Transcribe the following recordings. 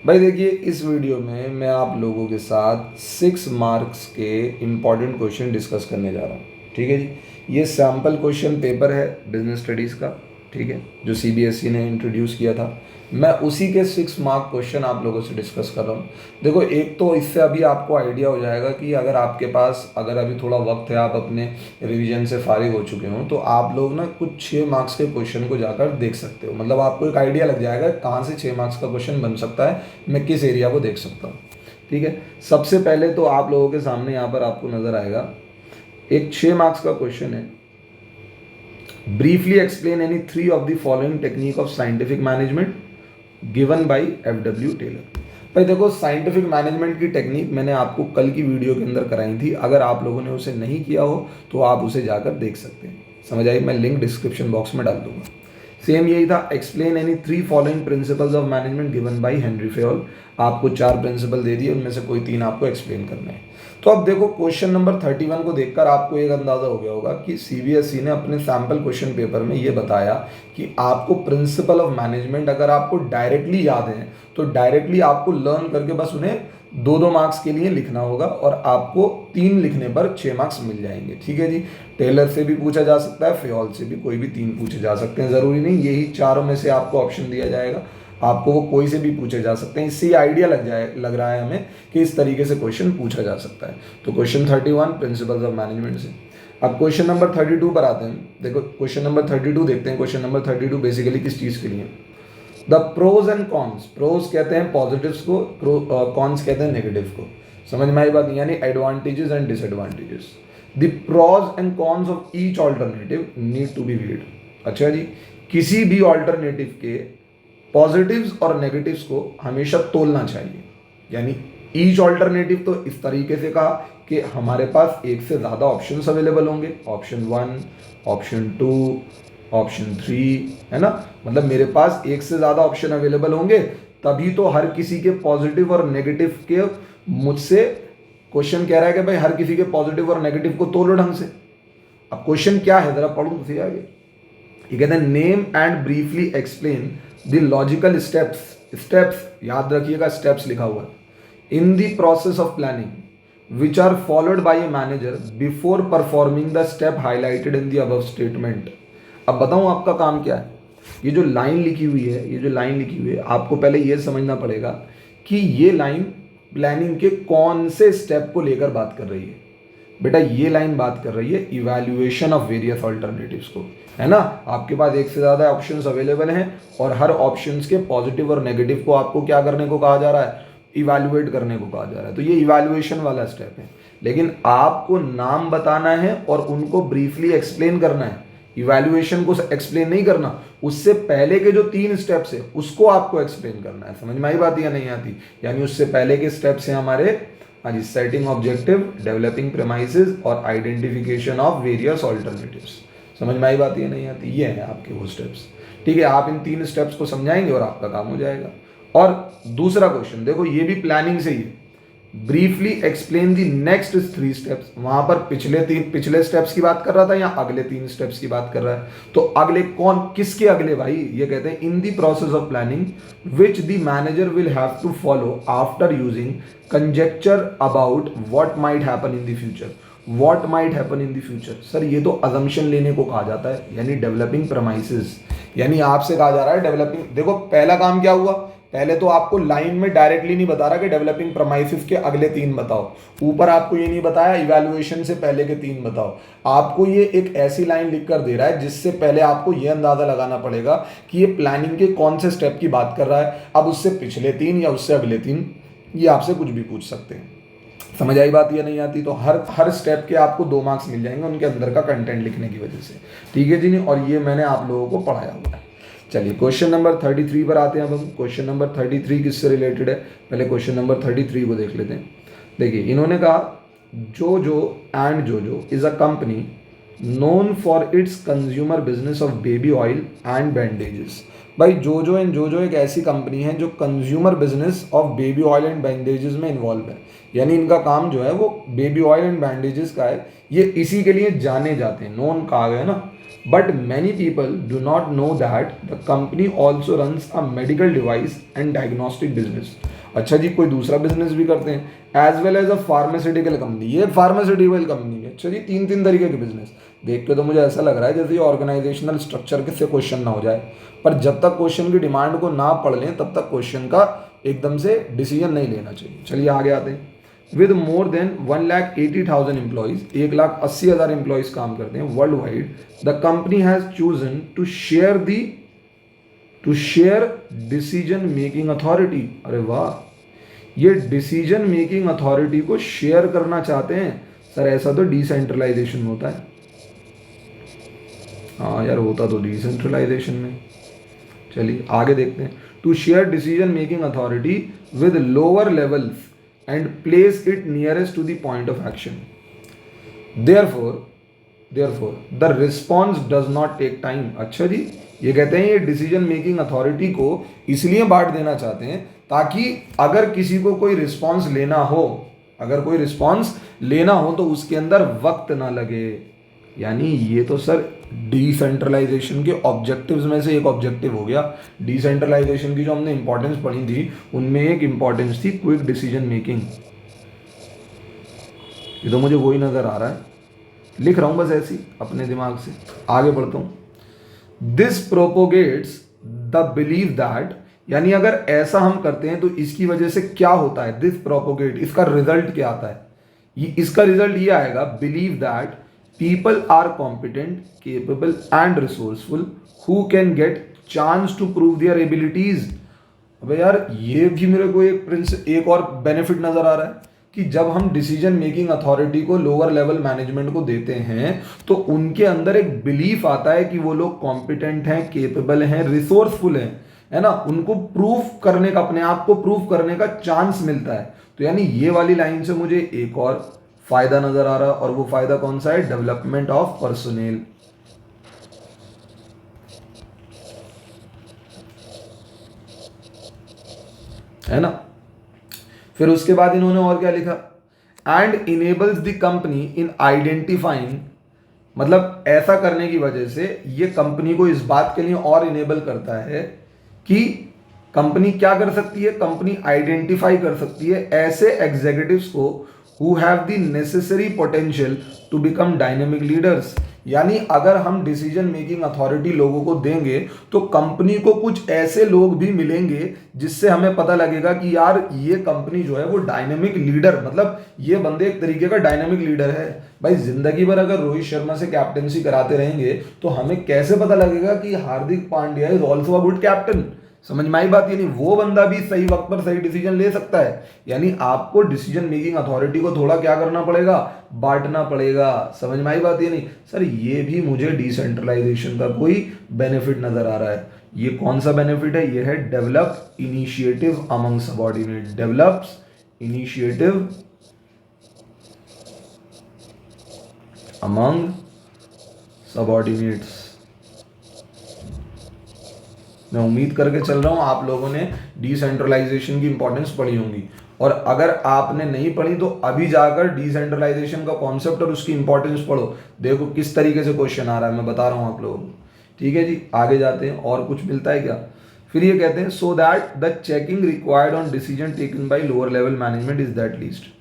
भाई देखिए, इस वीडियो में मैं आप लोगों के साथ 6 मार्क्स के इम्पॉर्टेंट क्वेश्चन डिस्कस करने जा रहा हूँ। ठीक है जी। ये सैम्पल क्वेश्चन पेपर है बिजनेस स्टडीज़ का। ठीक है, जो सीबीएसई ने इंट्रोड्यूस किया था। मैं उसी के 6 मार्क क्वेश्चन आप लोगों से डिस्कस कर रहा हूँ। देखो, एक तो इससे अभी आपको आइडिया हो जाएगा कि अगर आपके पास अगर अभी थोड़ा वक्त है, आप अपने रिवीजन से फारिग हो चुके हो, तो आप लोग ना कुछ 6 मार्क्स के क्वेश्चन को जाकर देख सकते हो। मतलब आपको एक आइडिया लग जाएगा कहाँ से 6 मार्क्स का क्वेश्चन बन सकता है, मैं किस एरिया को देख सकता हूँ। ठीक है। सबसे पहले तो आप लोगों के सामने यहाँ पर आपको नजर आएगा एक 6 मार्क्स का क्वेश्चन है। Briefly explain any 3 of the following technique of scientific management given by F W. Taylor. भाई देखो, साइंटिफिक मैनेजमेंट की टेक्निक मैंने आपको कल की वीडियो के अंदर कराई थी। अगर आप लोगों ने उसे नहीं किया हो तो आप उसे जाकर देख सकते हैं। समझ आई? मैं लिंक डिस्क्रिप्शन बॉक्स में डाल दूंगा। सेम यही था, explain any 3 following principles of management given by Henry Fayol. आपको 4 प्रिंसिपल दे दिए, उनमें से कोई 3 आपको एक्सप्लेन करना है। तो अब देखो, क्वेश्चन नंबर 31 को देखकर आपको एक अंदाजा हो गया होगा कि सीबीएसई ने अपने सैम्पल क्वेश्चन पेपर में ये बताया कि आपको प्रिंसिपल ऑफ मैनेजमेंट अगर आपको डायरेक्टली याद है तो डायरेक्टली आपको लर्न करके बस उन्हें 2-2 मार्क्स के लिए लिखना होगा और आपको 3 लिखने पर 6 मार्क्स मिल जाएंगे। ठीक है जी। टेलर से भी पूछा जा सकता है, फेयोल से भी, कोई भी 3 पूछे जा सकते हैं। ज़रूरी नहीं यही चारों में से आपको ऑप्शन दिया जाएगा, आपको वो कोई से भी पूछे जा सकते हैं। इससे आइडिया लग रहा है हमें कि इस तरीके से क्वेश्चन पूछा जा सकता है। तो क्वेश्चन 31 प्रिंसिपल्स ऑफ मैनेजमेंट से। अब क्वेश्चन नंबर 32 पर आते हैं। देखो, क्वेश्चन नंबर 32 देखते हैं। क्वेश्चन नंबर 32 बेसिकली किस चीज़ के लिए? The pros and cons. Pros कहते हैं पॉजिटिव्स को, कॉन्स कहते हैं नेगेटिव को। समझ में आई बात? यानी advantages and disadvantages. The pros and cons of each alternative need to be read. अच्छा जी। किसी भी ऑल्टरनेटिव के पॉजिटिव्स और नेगेटिव्स को हमेशा तोलना चाहिए। यानी ईच ऑल्टरनेटिव तो इस तरीके से कहा कि हमारे पास एक से ज़्यादा ऑप्शंस अवेलेबल होंगे, ऑप्शन 1, ऑप्शन 2, ऑप्शन 3, है ना। मतलब मेरे पास एक से ज़्यादा ऑप्शन अवेलेबल होंगे, तभी तो हर किसी के पॉजिटिव और नेगेटिव के मुझसे क्वेश्चन कह रहा है कि भाई हर किसी के पॉजिटिव और नेगेटिव को तोलो ढंग से। अब क्वेश्चन क्या है, जरा पढ़ूं तो सही आगे। ये कहते हैं name and briefly explain the logical steps. Steps याद रखिएगा, स्टेप्स लिखा हुआ है। In the process of planning which are followed by a manager before performing the step highlighted in the above statement. अब बताऊं आपका काम क्या है। ये जो लाइन लिखी हुई है, ये जो लाइन लिखी हुई है, आपको पहले ये समझना पड़ेगा कि ये लाइन प्लानिंग के कौन से स्टेप को लेकर बात कर रही है। बेटा, ये लाइन बात कर रही है इवैल्यूएशन ऑफ वेरियस ऑल्टरनेटिव्स को, है ना। आपके पास एक से ज़्यादा ऑप्शंस अवेलेबल हैं और हर ऑप्शंस के पॉजिटिव और नेगेटिव को आपको क्या करने को कहा जा रहा है? इवैल्यूएट करने को कहा जा रहा है। तो ये इवैल्यूएशन वाला स्टेप है। लेकिन आपको नाम बताना है और उनको ब्रीफली एक्सप्लेन करना है। इवैल्यूएशन को एक्सप्लेन नहीं करना, उससे पहले के जो 3 स्टेप्स है उसको आपको एक्सप्लेन करना है। समझ में आई बात या नहीं आती? यानी उससे पहले के स्टेप्स हैं हमारे, हाँ जी, सेटिंग ऑब्जेक्टिव, डेवलपिंग प्रेमाइसेस और आइडेंटिफिकेशन ऑफ वेरियस ऑल्टरनेटिव्स। समझ में आई बात या नहीं आती? ये है आपके वो स्टेप्स। ठीक है, आप इन 3 स्टेप्स को समझाएंगे और आपका काम हो जाएगा। और दूसरा क्वेश्चन देखो, ये भी प्लानिंग से ही है। Briefly explain the next 3 steps. वहां पर पिछले स्टेप्स की बात कर रहा था या अगले 3 स्टेप्स की बात कर रहा है? तो अगले कौन, किसके अगले भाई? ये कहते हैं in the process of planning which the manager will have to follow after using conjecture about what might happen in the future. What might happen in the future, sir ये तो अजम्पशन लेने को कहा जाता है, यानी डेवलपिंग प्रमाइसेस। यानी आपसे कहा जा रहा है डेवलपिंग। देखो, पहला काम क्या हुआ? पहले तो आपको लाइन में डायरेक्टली नहीं बता रहा कि डेवलपिंग प्रमाइसिस के अगले 3 बताओ। ऊपर आपको ये नहीं बताया इवैल्यूएशन से पहले के 3 बताओ। आपको ये एक ऐसी लाइन लिख कर दे रहा है जिससे पहले आपको ये अंदाजा लगाना पड़ेगा कि ये प्लानिंग के कौन से स्टेप की बात कर रहा है। अब उससे पिछले 3 या उससे अगले 3, ये आपसे कुछ भी पूछ सकते हैं। समझ आई बात या नहीं आती? तो हर स्टेप के आपको 2 मार्क्स मिल जाएंगे उनके अंदर का कंटेंट लिखने की वजह से। ठीक है जी नहीं? और ये मैंने आप लोगों को पढ़ाया हुआ है। चलिए क्वेश्चन नंबर 33 पर आते हैं। अब हम क्वेश्चन नंबर 33 किससे रिलेटेड है, पहले क्वेश्चन नंबर 33 को देख लेते हैं। देखिए, इन्होंने कहा जोजो एंड जोजो is a company known for its consumer business of baby oil and bandages. भाई, जोजो एंड जोजो एक ऐसी कंपनी है जो consumer business of baby oil and bandages में इन्वॉल्व है। यानी इनका काम जो है वो बेबी ऑयल एंड बैंडेजेस का है। ये इसी के लिए जाने जाते हैं, नोन कहा गया ना। But many people do not know that the company also runs a medical device and diagnostic business. अच्छा जी, कोई दूसरा बिजनेस भी करते हैं, as well as a pharmaceutical company, ये फार्मास्यूटिकल कंपनी है। अच्छा जी, तीन तीन तरीके के बिजनेस। देख के तो मुझे ऐसा लग रहा है जैसे ये ऑर्गेनाइजेशनल स्ट्रक्चर के से क्वेश्चन ना हो जाए, पर जब तक क्वेश्चन की डिमांड को ना पढ़ लें तब तक क्वेश्चन का एकदम से डिसीजन नहीं लेना चाहिए। चलिए आगे आते हैं। With more than 1,80,000 employees, 1,80,000 employees काम करते हैं world wide, the company has chosen to share decision making authority. अरे वाह, ये डिसीजन मेकिंग अथॉरिटी को शेयर करना चाहते हैं। सर ऐसा तो डिसेंट्रलाइजेशन होता है। हाँ यार, होता तो डिसेंट्रलाइजेशन में। चलिए आगे देखते हैं। To share decision making authority with lower levels and place it nearest to the point of action. Therefore the response does not take time. अच्छा जी, ये कहते हैं ये डिसीजन मेकिंग अथॉरिटी को इसलिए बांट देना चाहते हैं ताकि अगर किसी को कोई रिस्पॉन्स लेना हो, तो उसके अंदर वक्त ना लगे। यानी ये तो सर डिसेंट्रलाइजेशन के ऑब्जेक्टिव्स में से एक ऑब्जेक्टिव हो गया। डिसेंट्रलाइजेशन की जो हमने इंपॉर्टेंस पढ़ी थी उनमें एक इंपॉर्टेंस थी क्विक डिसीजन मेकिंग। ये तो मुझे वही नजर आ रहा है, लिख रहा हूं बस ऐसी अपने दिमाग से। आगे बढ़ता हूं। This propagates the believe that, यानी अगर ऐसा हम करते हैं तो इसकी वजह से क्या होता है, दिस प्रोपोगेट, इसका रिजल्ट क्या आता है, इसका रिजल्ट ये आएगा, believe that people are competent, capable and resourceful who can get chance to prove their abilities. अबे यार, ये भी मेरे को एक और बेनिफिट नजर आ रहा है कि जब हम डिसीजन मेकिंग अथॉरिटी को लोअर लेवल मैनेजमेंट को देते हैं तो उनके अंदर एक बिलीफ आता है कि वो लोग कॉम्पिटेंट हैं, केपेबल हैं, रिसोर्सफुल हैं, है ना। उनको प्रूफ करने का, अपने आप को प्रूफ करने का चांस मिलता है। तो यानी ये वाली लाइन से मुझे एक और फायदा नजर आ रहा है, और वो फायदा कौन सा है, डेवलपमेंट ऑफ पर्सोनेल। है ना। फिर उसके बाद इन्होंने और क्या लिखा, and enables the company in identifying, मतलब ऐसा करने की वजह से ये कंपनी को इस बात के लिए और इनेबल करता है कि कंपनी क्या कर सकती है, कंपनी आइडेंटिफाई कर सकती है ऐसे एग्जीक्यूटिव्स को who have the necessary potential to become dynamic leaders. यानी अगर हम डिसीजन मेकिंग अथॉरिटी लोगों को देंगे तो कंपनी को कुछ ऐसे लोग भी मिलेंगे जिससे हमें पता लगेगा कि यार ये कंपनी जो है वो डायनेमिक लीडर, मतलब ये बंदे एक तरीके का डायनेमिक लीडर है। भाई जिंदगी भर अगर रोहित शर्मा से कैप्टनसी कराते रहेंगे तो हमें कैसे पता लगेगा कि Hardik Pandya is also a good captain. समझ में आई बात। यानी वो बंदा भी सही वक्त पर सही डिसीजन ले सकता है। यानी आपको डिसीजन मेकिंग अथॉरिटी को थोड़ा क्या करना पड़ेगा, बांटना पड़ेगा। समझ में आई बात। यानी सर ये भी मुझे डिसेंट्रलाइजेशन का कोई बेनिफिट नजर आ रहा है। ये कौन सा बेनिफिट है, ये है develop initiative among subordinate, develops initiative among subordinates. मैं उम्मीद करके चल रहा हूं आप लोगों ने डिसेंट्रलाइजेशन की इंपॉर्टेंस पढ़ी होंगी, और अगर आपने नहीं पढ़ी तो अभी जाकर डिसेंट्रलाइजेशन का कॉन्सेप्ट और उसकी इंपॉर्टेंस पढ़ो। देखो किस तरीके से क्वेश्चन आ रहा है, मैं बता रहा हूं आप लोगों को। ठीक है जी, आगे जाते हैं। और कुछ मिलता है क्या। फिर ये कहते हैं so that the checking required on decision taken by lower level management is that least.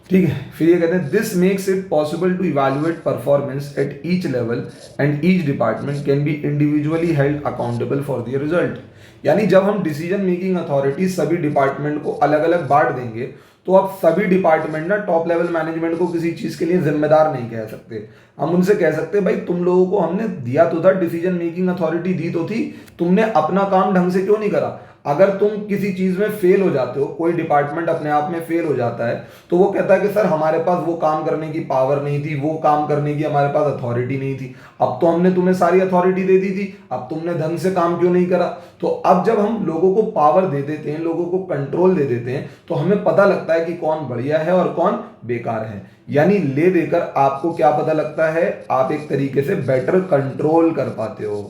ठीक है। फिर ये कहते हैं this makes it possible to evaluate performance at each level and each department can be individually held accountable for their result. यानी जब हम decision making authority सभी डिपार्टमेंट को अलग अलग बांट देंगे तो अब सभी डिपार्टमेंट ना टॉप लेवल मैनेजमेंट को किसी चीज के लिए जिम्मेदार नहीं कह सकते। हम उनसे कह सकते हैं भाई तुम लोगों को हमने दिया तो था, डिसीजन मेकिंग अथॉरिटी दी तो थी, तुमने अपना काम ढंग से क्यों नहीं करा। अगर तुम किसी चीज में फेल हो जाते हो, कोई डिपार्टमेंट अपने आप में फेल हो जाता है तो वो कहता है कि सर हमारे पास वो काम करने की पावर नहीं थी, वो काम करने की हमारे पास अथॉरिटी नहीं थी। अब तो हमने तुम्हें सारी अथॉरिटी दे दी थी, अब तुमने ढंग से काम क्यों नहीं करा। तो अब जब हम लोगों को पावर दे देते हैं, लोगों को कंट्रोल दे देते हैं, तो हमें पता लगता है कि कौन बढ़िया है और कौन बेकार है। यानी ले देकर आपको क्या पता लगता है, आप एक तरीके से बेटर कंट्रोल कर पाते हो,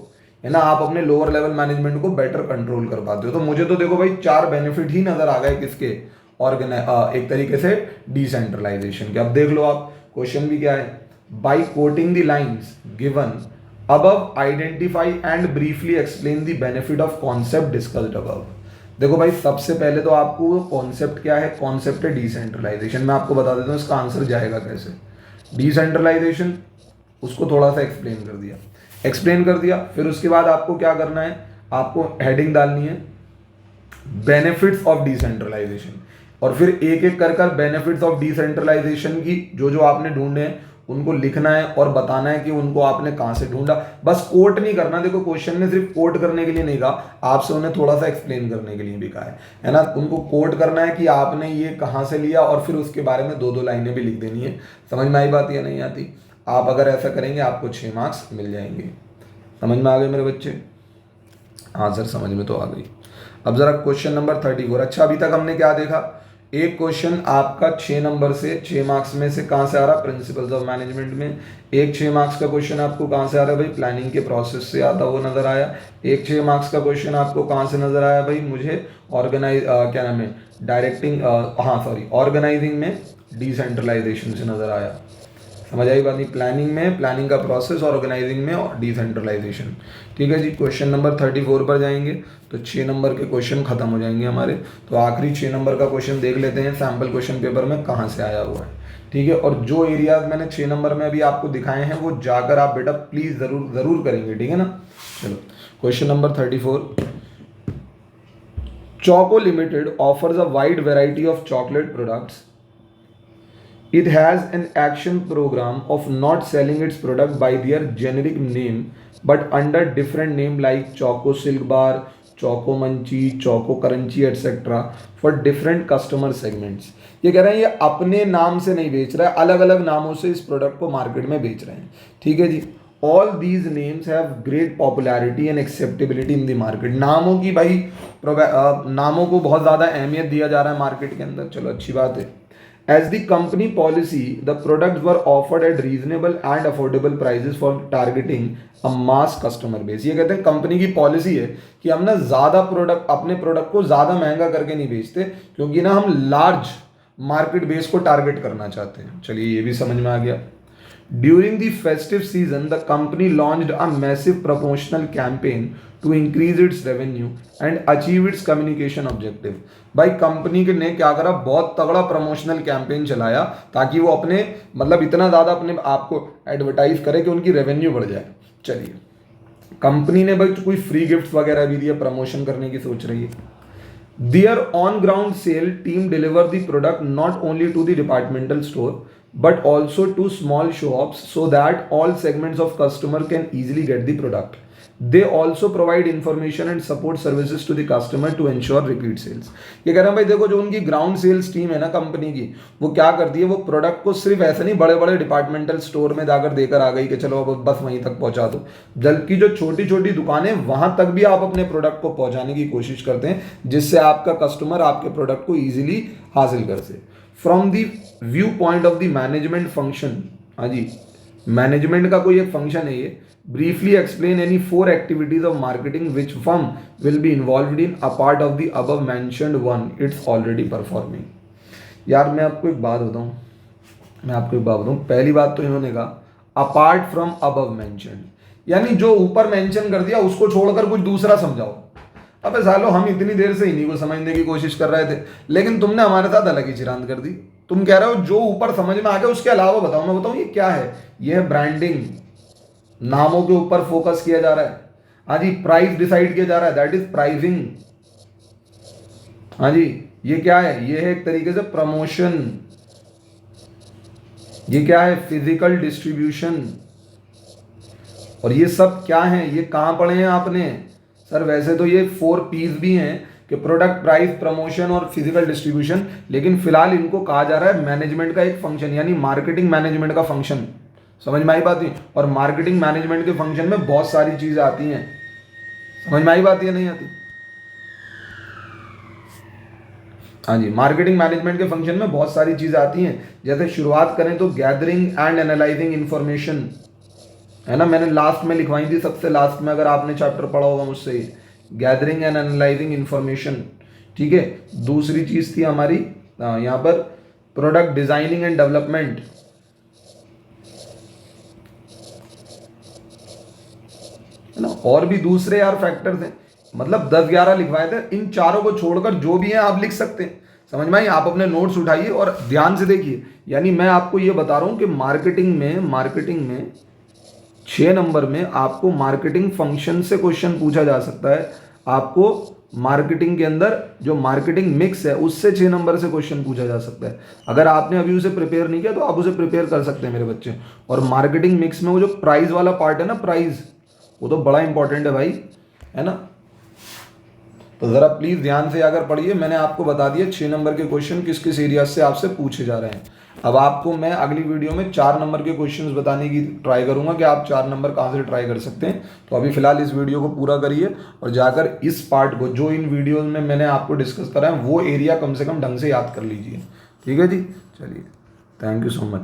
है ना। आप अपने लोअर लेवल मैनेजमेंट को बेटर कंट्रोल कर पाते हो। तो मुझे तो देखो भाई 4 बेनिफिट ही नजर आ गए किसके, एक तरीके से डिसेंट्रलाइजेशन के। अब देख लो आप क्वेश्चन भी क्या है, by quoting the lines given above identify and briefly explain the benefit of concept discussed above. देखो भाई, सबसे पहले तो आपको कॉन्सेप्ट क्या है, कॉन्सेप्ट है डिसेंट्रलाइजेशन। मैं आपको बता देता हूँ इसका आंसर जाएगा कैसे। डिसेंट्रलाइजेशन, उसको थोड़ा सा एक्सप्लेन कर दिया, फिर उसके बाद आपको क्या करना है, आपको हेडिंग डालनी है बेनिफिट्स ऑफ डिसेंट्रलाइजेशन, और फिर एक एक कर कर बेनिफिट्स ऑफ डिसेंट्रलाइजेशन की जो जो आपने ढूंढे हैं उनको लिखना है और बताना है कि उनको आपने कहां से ढूंढा। बस कोट नहीं करना, देखो क्वेश्चन ने सिर्फ कोट करने के लिए नहीं कहा, आपसे उन्हें थोड़ा सा एक्सप्लेन करने के लिए भी कहा है ना। उनको कोट करना है कि आपने ये कहां से लिया, और फिर उसके बारे में दो दो लाइनें भी लिख देनी है। समझ में आई बात या नहीं आती? आप अगर ऐसा करेंगे आपको 6 मार्क्स मिल जाएंगे। समझ में आ गए मेरे बच्चे? हाँ सर, समझ में तो आ गई। अब जरा क्वेश्चन नंबर 34। अच्छा, अभी तक हमने क्या देखा, एक क्वेश्चन आपका 6 नंबर से 6 मार्क्स में से कहाँ से आ रहा, प्रिंसिपल्स ऑफ मैनेजमेंट में। एक 6 मार्क्स का क्वेश्चन आपको कहाँ से आ रहा है भाई, प्लानिंग के प्रोसेस से आता हुआ नजर आया। एक 6 मार्क्स का क्वेश्चन आपको कहाँ से नजर आया भाई, मुझे क्या नाम है, ऑर्गेनाइजिंग में डिसेंट्रलाइजेशन से नजर आया। समझ आई बात नहीं? प्लानिंग में प्लानिंग का प्रोसेस, ऑर्गेनाइजिंग में और डिसेंट्रलाइजेशन। ठीक है जी, क्वेश्चन नंबर 34 पर जाएंगे तो 6 नंबर के क्वेश्चन खत्म हो जाएंगे हमारे। तो आखिरी 6 नंबर का क्वेश्चन देख लेते हैं सैम्पल क्वेश्चन पेपर में कहाँ से आया हुआ है। ठीक है, और जो एरियाज मैंने 6 नंबर में अभी आपको दिखाए हैं वो जाकर आप बेटा प्लीज जरूर जरूर करेंगे। ठीक है ना? चलो, question number 34। Choco limited offers a wide variety of chocolate products. It has an action program of not selling its product by their generic name but under different name like Choco Silk Bar, Choco Munchie, Choco Crunchy etc. for different customer segments. ये कह रहे हैं ये अपने नाम से नहीं बेच रहा है, अलग अलग नामों से इस प्रोडक्ट को मार्केट में बेच रहे हैं। ठीक है जी। All these names have great popularity and acceptability in the market. नामों की भाई नामों को बहुत ज़्यादा अहमियत दिया जा रहा है मार्केट के अंदर। चलो, अच्छी बात है। As the company policy, the products were offered at reasonable and affordable prices for targeting a mass customer base. ये कहते हैं कंपनी की पॉलिसी है कि हम ना ज़्यादा अपने प्रोडक्ट को ज़्यादा महंगा करके नहीं बेचते, क्योंकि ना हम लार्ज मार्केट बेस को टारगेट करना चाहते हैं। चलिए, ये भी समझ में आ गया। During the festive season, the company launched a massive promotional campaign to increase its revenue and achieve its communication objective. भाई कंपनी के ने क्या करा, बहुत तगड़ा प्रमोशनल कैंपेन चलाया ताकि वो अपने मतलब इतना ज़्यादा अपने आप को एडवर्टाइज करे कि उनकी रेवेन्यू बढ़ जाए। चलिए, कंपनी ने भाई कोई फ्री गिफ्ट वगैरह भी दिया, प्रमोशन करने की सोच रही है। Their on-ground sale team deliver the product not only to the departmental store but also to small shops so that all segments of customer can easily get the product. They also provide information and support services to the customer to ensure repeat sales. ये कह रहे हैं भाई, देखो जो उनकी ground sales team है ना कंपनी की, वो क्या करती है, वो प्रोडक्ट को सिर्फ ऐसे नहीं बड़े बड़े डिपार्टमेंटल स्टोर में जाकर देकर आ गई कि चलो अब बस वहीं तक पहुंचा दो, बल्कि जो छोटी छोटी दुकानें वहां तक भी आप अपने प्रोडक्ट को पहुंचाने की कोशिश करते हैं, जिससे आपका कस्टमर आपके प्रोडक्ट को ईजिली हासिल कर सके। From the view point of the management function, हाँ जी, मैनेजमेंट का कोई एक फंक्शन है ये। Briefly explain any 4 activities of marketing which firm will be involve in apart of the above mentioned one it's already performing. यार मैं आपको एक बात बताऊं, पहली बात तो इन्होंने कहा अपार्ट फ्रॉम अबव मेंशन्ड, यानी जो ऊपर मेंशन कर दिया उसको छोड़कर कुछ दूसरा समझाओ। अबे सालो, हम इतनी देर से इन्हीं को समझने की कोशिश कर रहे थे, लेकिन तुमने हमारे साथ अलग ही चिरांद कर दी। तुम कह रहे हो जो ऊपर समझ में आ गया उसके अलावा बताओ। मैं बताऊं ये क्या है? ये है ब्रांडिंग। नामों के ऊपर फोकस किया जा रहा है। हाँ जी, प्राइस डिसाइड किया जा रहा है, दैट इज प्राइसिंग। हाँ जी, ये क्या है? ये है एक तरीके से प्रमोशन। ये क्या है? Physical distribution. और ये सब क्या है? ये कहां पढ़े हैं आपने? सर वैसे तो ये 4 P's भी हैं कि प्रोडक्ट, प्राइस, प्रमोशन और फिजिकल डिस्ट्रीब्यूशन, लेकिन फिलहाल इनको कहा जा रहा है मैनेजमेंट का एक फंक्शन, यानी मार्केटिंग मैनेजमेंट का फंक्शन। समझ में आई बात नहीं? और मार्केटिंग मैनेजमेंट के फंक्शन में बहुत सारी चीजें आती हैं। समझ में आई बात या नहीं आती? हाँ जी, मार्केटिंग मैनेजमेंट के फंक्शन में बहुत सारी चीजें आती हैं। जैसे शुरुआत करें तो गैदरिंग एंड एनालाइजिंग इंफॉर्मेशन, है ना, मैंने लास्ट में लिखवाई थी, सबसे लास्ट में, अगर आपने चैप्टर पढ़ा होगा मुझसे, गैदरिंग एंड एनालाइजिंग इंफॉर्मेशन। ठीक है, दूसरी चीज थी हमारी यहाँ पर प्रोडक्ट डिजाइनिंग एंड डेवलपमेंट, है ना, और भी दूसरे यार फैक्टर्स हैं। मतलब 10-11 लिखवाए थे। इन चारों को छोड़कर जो भी हैं आप लिख सकते हैं। समझ में आई? आप अपने नोट्स उठाइए और ध्यान से देखिए। यानी मैं आपको ये बता रहा हूँ कि मार्केटिंग में 6 नंबर में आपको मार्केटिंग फंक्शन से क्वेश्चन पूछा जा सकता है। आपको मार्केटिंग के अंदर जो मार्केटिंग मिक्स है उससे 6 नंबर से क्वेश्चन पूछा जा सकता है। अगर आपने अभी उसे प्रिपेयर नहीं किया तो आप उसे प्रिपेयर कर सकते हैं मेरे बच्चे। और मार्केटिंग मिक्स में वो जो प्राइस वाला पार्ट है ना, प्राइस, वो तो बड़ा इंपॉर्टेंट है भाई, है ना। तो ज़रा प्लीज़ ध्यान से अगर पढ़िए। मैंने आपको बता दिया 6 नंबर के क्वेश्चन किस किस एरिया से आपसे पूछे जा रहे हैं। अब आपको मैं अगली वीडियो में 4 नंबर के क्वेश्चंस बताने की ट्राई करूंगा कि आप 4 नंबर कहाँ से ट्राई कर सकते हैं। तो अभी फिलहाल इस वीडियो को पूरा करिए और जाकर इस पार्ट को जो इन वीडियोज में मैंने आपको डिस्कस करा है वो एरिया कम से कम ढंग से याद कर लीजिए। ठीक है जी, चलिए, थैंक यू सो मच।